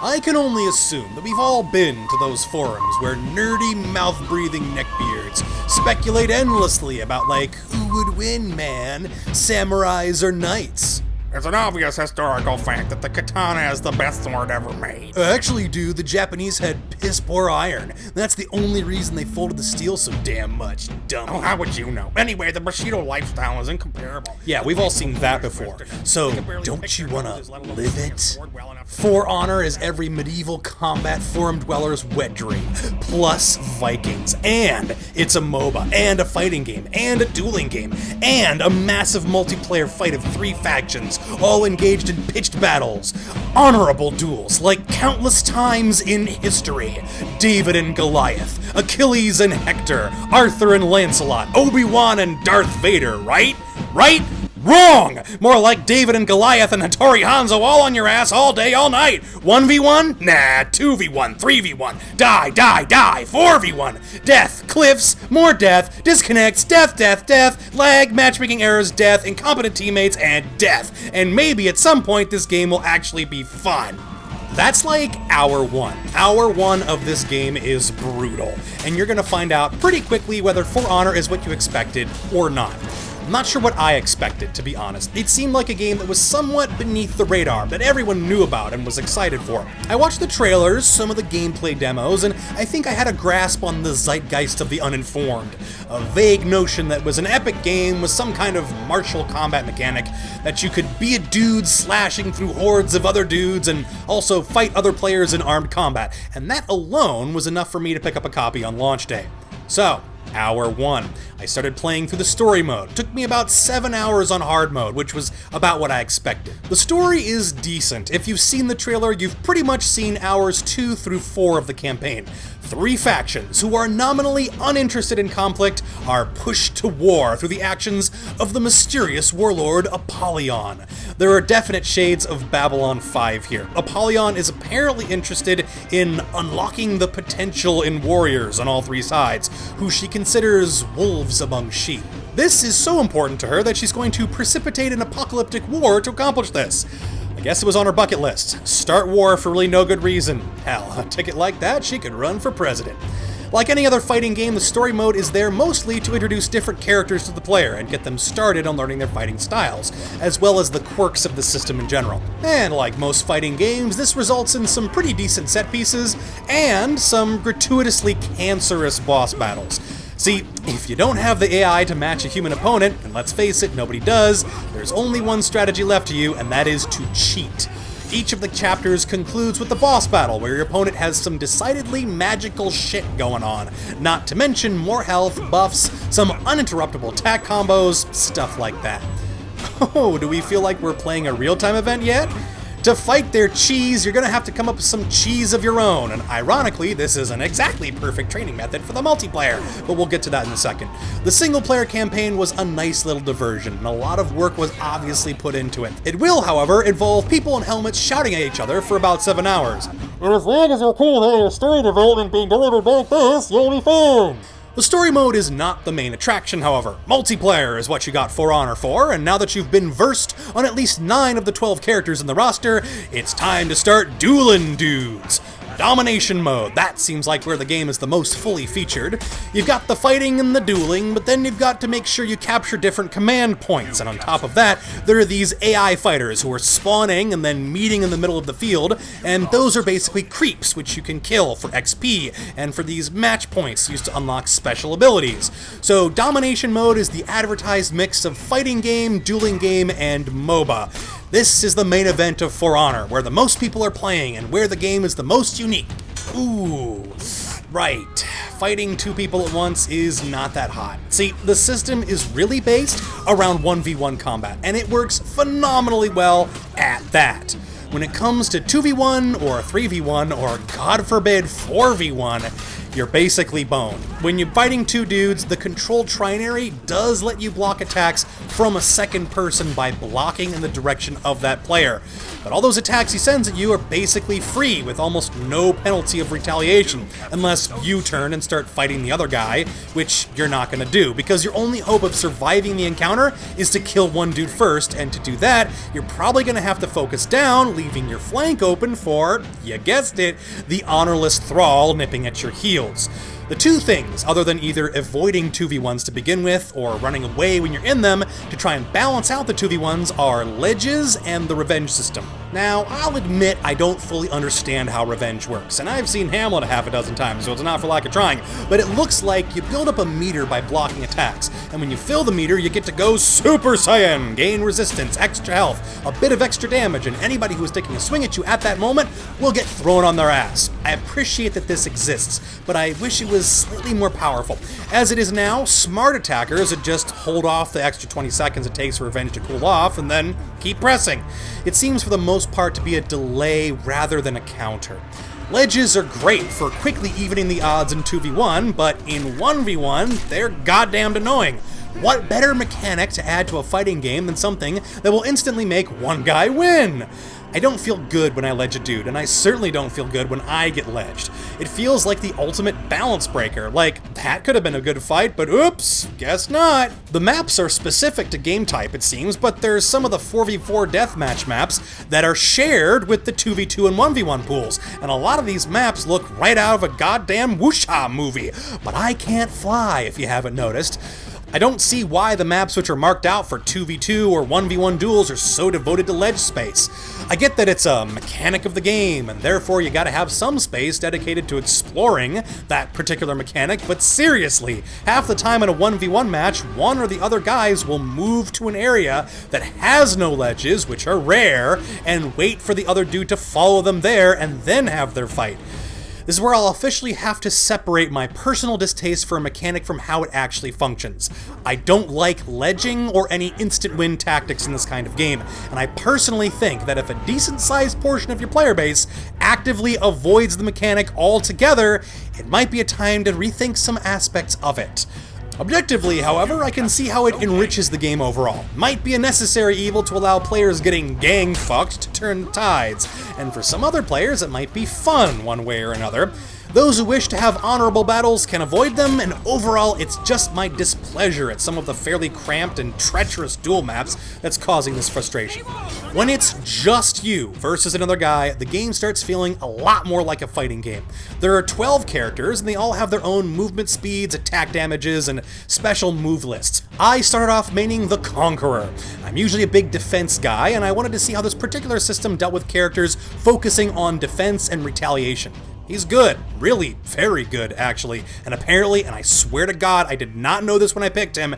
I can only assume that we've all been to those forums where nerdy, mouth-breathing neckbeards speculate endlessly about, like, who would win, man? Samurais or knights? It's an obvious historical fact that the katana is the best sword ever made. Actually, dude, the Japanese had piss-poor iron. That's the only reason they folded the steel so damn much, dumb. Oh, how would you know? Anyway, the Bushido lifestyle is incomparable. Yeah, we've all seen that before. So, don't you wanna live it? For Honor is every medieval combat forum dweller's wet dream, plus Vikings, and it's a MOBA, and a fighting game, and a dueling game, and a massive multiplayer fight of 3 factions, all engaged in pitched battles. Honorable duels, like countless times in history. David and Goliath, Achilles and Hector, Arthur and Lancelot, Obi-Wan and Darth Vader, right? Right? Wrong! More like David and Goliath and Hattori Hanzo all on your ass all day, all night. 1v1? Nah, 2v1, 3v1. Die, die, die. 4v1. Death, cliffs, more death, disconnects, death, death, death, lag, matchmaking errors, death, incompetent teammates, and death. And maybe at some point this game will actually be fun. That's like hour 1. Hour 1 of this game is brutal, and you're gonna find out pretty quickly whether For Honor is what you expected or not. I'm not sure what I expected, to be honest. It seemed like a game that was somewhat beneath the radar, that everyone knew about and was excited for. I watched the trailers, some of the gameplay demos, and I think I had a grasp on the zeitgeist of the uninformed. A vague notion that was an epic game with some kind of martial combat mechanic, that you could be a dude slashing through hordes of other dudes and also fight other players in armed combat, and that alone was enough for me to pick up a copy on launch day. So, Hour 1. I started playing through the story mode. Took me about 7 hours on hard mode, which was about what I expected. The story is decent. If you've seen the trailer, you've pretty much seen hours 2 through 4 of the campaign. 3 factions, who are nominally uninterested in conflict, are pushed to war through the actions of the mysterious warlord Apollyon. There are definite shades of Babylon 5 here. Apollyon is apparently interested in unlocking the potential in warriors on all 3 sides, who she considers wolves among sheep. This is so important to her that she's going to precipitate an apocalyptic war to accomplish this. I guess it was on her bucket list. Start war for really no good reason. Hell, a ticket like that, she could run for president. Like any other fighting game, the story mode is there mostly to introduce different characters to the player and get them started on learning their fighting styles, as well as the quirks of the system in general. And like most fighting games, this results in some pretty decent set pieces and some gratuitously cancerous boss battles. See, if you don't have the AI to match a human opponent, and let's face it, nobody does, there's only one strategy left to you, and that is to cheat. Each of the chapters concludes with the boss battle, where your opponent has some decidedly magical shit going on. Not to mention more health, buffs, some uninterruptible attack combos, stuff like that. Oh, do we feel like we're playing a real-time event yet? To fight their cheese, you're gonna have to come up with some cheese of your own, and ironically, this is an exactly perfect training method for the multiplayer, but we'll get to that in a second. The single-player campaign was a nice little diversion, and a lot of work was obviously put into it. It will, however, involve people in helmets shouting at each other for about 7 hours. And as long as you're cool with all your story development being delivered like this, you'll be fine. The story mode is not the main attraction, however. Multiplayer is what you got For Honor for, and now that you've been versed on at least 9 of the 12 characters in the roster, it's time to start dueling dudes. Domination mode, that seems like where the game is the most fully featured. You've got the fighting and the dueling, but then you've got to make sure you capture different command points, and on top of that, there are these AI fighters who are spawning and then meeting in the middle of the field, and those are basically creeps, which you can kill for XP, and for these match points used to unlock special abilities. So Domination mode is the advertised mix of fighting game, dueling game, and MOBA. This is the main event of For Honor, where the most people are playing and where the game is the most unique. Ooh, right. Fighting 2 people at once is not that hot. See, the system is really based around 1v1 combat, and it works phenomenally well at that. When it comes to 2v1 or 3v1 or, God forbid, 4v1, you're basically boned. When you're fighting two dudes, the controlled trinary does let you block attacks from a second person by blocking in the direction of that player. But all those attacks he sends at you are basically free, with almost no penalty of retaliation, unless you turn and start fighting the other guy, which you're not going to do, because your only hope of surviving the encounter is to kill one dude first, and to do that, you're probably going to have to focus down, leaving your flank open for, you guessed it, the honorless thrall nipping at your heels. The two things, other than either avoiding 2v1s to begin with, or running away when you're in them, to try and balance out the 2v1s are ledges and the revenge system. Now, I'll admit I don't fully understand how revenge works, and I've seen Hamlet a half a dozen times, so it's not for lack of trying, but it looks like you build up a meter by blocking attacks, and when you fill the meter, you get to go Super Saiyan, gain resistance, extra health, a bit of extra damage, and anybody who is taking a swing at you at that moment will get thrown on their ass. I appreciate that this exists, but I wish it was slightly more powerful. As it is now, smart attackers would just hold off the extra 20 seconds it takes for revenge to cool off, and then keep pressing. It seems for the most part to be a delay rather than a counter. Ledges are great for quickly evening the odds in 2v1, but in 1v1, they're goddamn annoying. What better mechanic to add to a fighting game than something that will instantly make one guy win? I don't feel good when I ledge a dude, and I certainly don't feel good when I get ledged. It feels like the ultimate balance breaker, like that could have been a good fight, but oops, guess not. The maps are specific to game type, it seems, but there's some of the 4v4 deathmatch maps that are shared with the 2v2 and 1v1 pools, and a lot of these maps look right out of a goddamn wuxia movie. But I can't fly, if you haven't noticed. I don't see why the maps which are marked out for 2v2 or 1v1 duels are so devoted to ledge space. I get that it's a mechanic of the game, and therefore you gotta have some space dedicated to exploring that particular mechanic, but seriously, half the time in a 1v1 match, one or the other guys will move to an area that has no ledges, which are rare, and wait for the other dude to follow them there and then have their fight. This is where I'll officially have to separate my personal distaste for a mechanic from how it actually functions. I don't like ledging or any instant win tactics in this kind of game, and I personally think that if a decent-sized portion of your player base actively avoids the mechanic altogether, it might be a time to rethink some aspects of it. Objectively, however, I can see how it enriches the game overall. Might be a necessary evil to allow players getting gang-fucked to turn tides, and for some other players it might be fun one way or another. Those who wish to have honorable battles can avoid them, and overall it's just my displeasure at some of the fairly cramped and treacherous duel maps that's causing this frustration. When it's just you versus another guy, the game starts feeling a lot more like a fighting game. There are 12 characters, and they all have their own movement speeds, attack damages, and special move lists. I started off maining the Conqueror. I'm usually a big defense guy, and I wanted to see how this particular system dealt with characters focusing on defense and retaliation. He's good. Really, very good, actually. And apparently, and I swear to God, I did not know this when I picked him,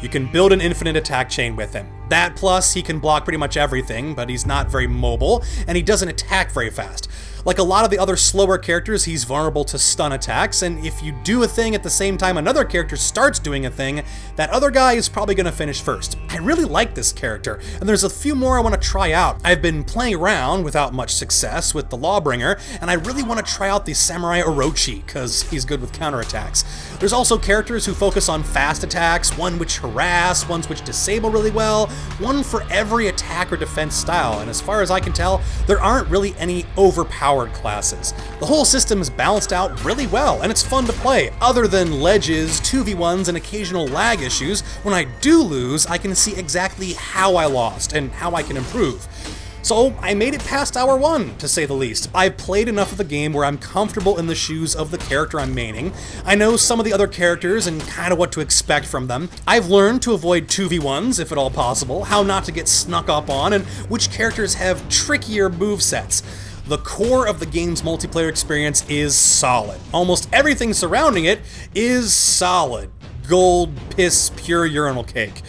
you can build an infinite attack chain with him. That plus, he can block pretty much everything, but he's not very mobile, and he doesn't attack very fast. Like a lot of the other slower characters, he's vulnerable to stun attacks, and if you do a thing at the same time another character starts doing a thing, that other guy is probably going to finish first. I really like this character, and there's a few more I want to try out. I've been playing around without much success with the Lawbringer, and I really want to try out the Samurai Orochi, because he's good with counterattacks. There's also characters who focus on fast attacks, one which harass, ones which disable really well, one for every attack or defense style, and as far as I can tell, there aren't really any overpowered classes. The whole system is balanced out really well, and it's fun to play. Other than ledges, 2v1s, and occasional lag issues, when I do lose, I can see exactly how I lost and how I can improve. So I made it past hour 1, to say the least. I've played enough of the game where I'm comfortable in the shoes of the character I'm maining. I know some of the other characters and kind of what to expect from them. I've learned to avoid 2v1s, if at all possible, how not to get snuck up on, and which characters have trickier movesets. The core of the game's multiplayer experience is solid. Almost everything surrounding it is solid. Gold, piss, pure urinal cake.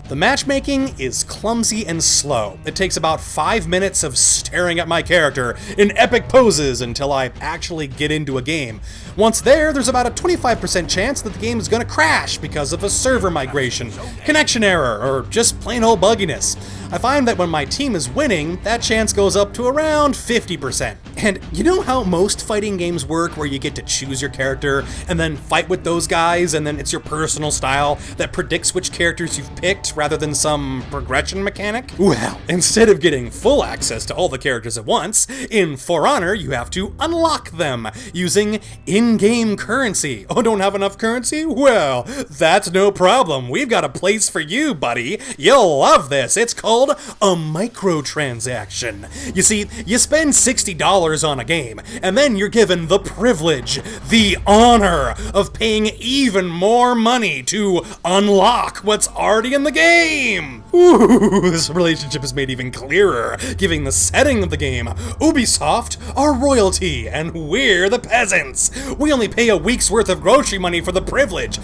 The matchmaking is clumsy and slow. It takes about 5 minutes of staring at my character in epic poses until I actually get into a game. Once there, there's about a 25% chance that the game is going to crash because of a server migration, connection error, or just plain old bugginess. I find that when my team is winning, that chance goes up to around 50%. And you know how most fighting games work, where you get to choose your character and then fight with those guys, and then it's your personal style that predicts which characters you've picked rather than some progression mechanic? Well, instead of getting full access to all the characters at once, in For Honor you have to unlock them using in-game currency. Oh, don't have enough currency? Well, that's no problem. We've got a place for you, buddy. You'll love this. It's called a microtransaction. You see, you spend $60 on a game, and then you're given the privilege, the honor of paying even more money to unlock what's already in the game. Ooh, this relationship is made even clearer, giving the setting of the game. Ubisoft are royalty, and we're the peasants. We only pay a week's worth of grocery money for the privilege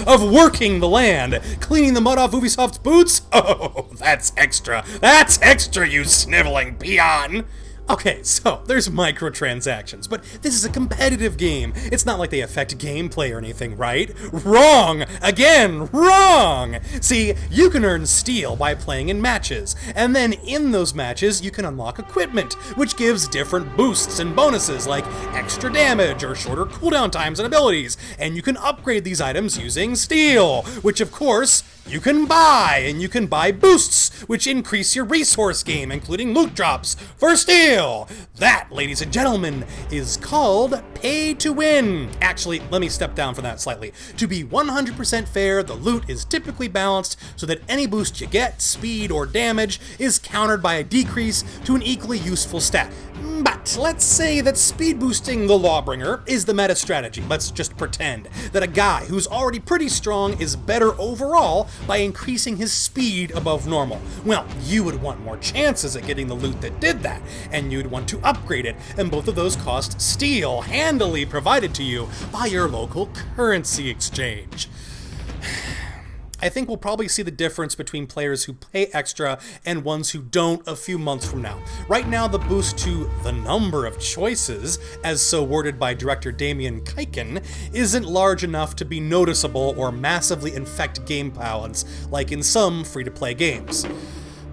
of working the land. Cleaning the mud off Ubisoft's boots? Oh, that's extra. That's extra, you sniveling peon. Okay, so there's microtransactions, but this is a competitive game. It's not like they affect gameplay or anything, right? Wrong! Again, wrong! See, you can earn steel by playing in matches, and then in those matches you can unlock equipment, which gives different boosts and bonuses like extra damage or shorter cooldown times and abilities, and you can upgrade these items using steel, which of course you can buy, and you can buy boosts, which increase your resource game, including loot drops for steel. That, ladies and gentlemen, is called pay to win. Actually, let me step down from that slightly. To be 100% fair, the loot is typically balanced so that any boost you get, speed or damage, is countered by a decrease to an equally useful stat. But let's say that speed boosting the Lawbringer is the meta strategy. Let's just pretend that a guy who's already pretty strong is better overall by increasing his speed above normal. Well, you would want more chances at getting the loot that did that, and you'd want to upgrade it, and both of those cost steel, handily provided to you by your local currency exchange. I think we'll probably see the difference between players who pay extra and ones who don't a few months from now. Right now, the boost to the number of choices, as so worded by director Damien Kiken, isn't large enough to be noticeable or massively infect game balance like in some free-to-play games.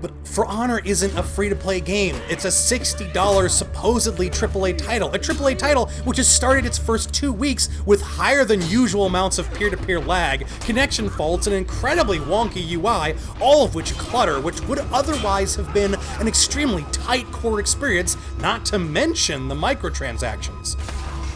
But For Honor isn't a free-to-play game. It's a $60 supposedly AAA title. A AAA title which has started its first 2 weeks with higher than usual amounts of peer-to-peer lag, connection faults, and incredibly wonky UI, all of which clutter which would otherwise have been an extremely tight core experience, not to mention the microtransactions.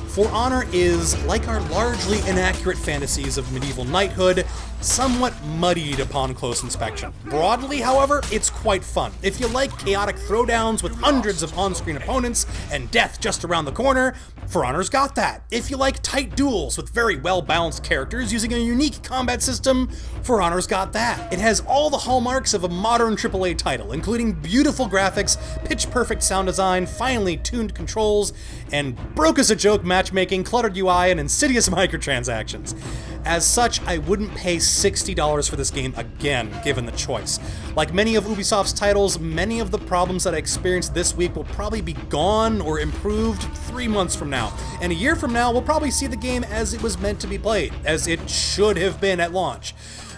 For Honor is, like our largely inaccurate fantasies of medieval knighthood, somewhat muddied upon close inspection. Broadly, however, it's quite fun. If you like chaotic throwdowns with hundreds of on-screen opponents and death just around the corner, For Honor's got that. If you like tight duels with very well-balanced characters using a unique combat system, For Honor's got that. It has all the hallmarks of a modern AAA title, including beautiful graphics, pitch-perfect sound design, finely tuned controls, and broke-as-a-joke matchmaking, cluttered UI, and insidious microtransactions. As such, I wouldn't pay $60 for this game again, given the choice. Like many of Ubisoft's titles, many of the problems that I experienced this week will probably be gone or improved 3 months from now. And a year from now, we'll probably see the game as it was meant to be played, as it should have been at launch.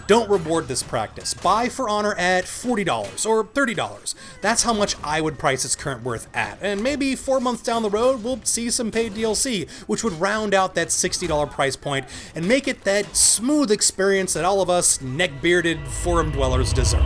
Don't reward this practice. Buy For Honor at $40 or $30. That's how much I would price its current worth at. And maybe 4 months down the road, we'll see some paid DLC, which would round out that $60 price point and make it that smooth experience that all of us neck-bearded forum dwellers deserve.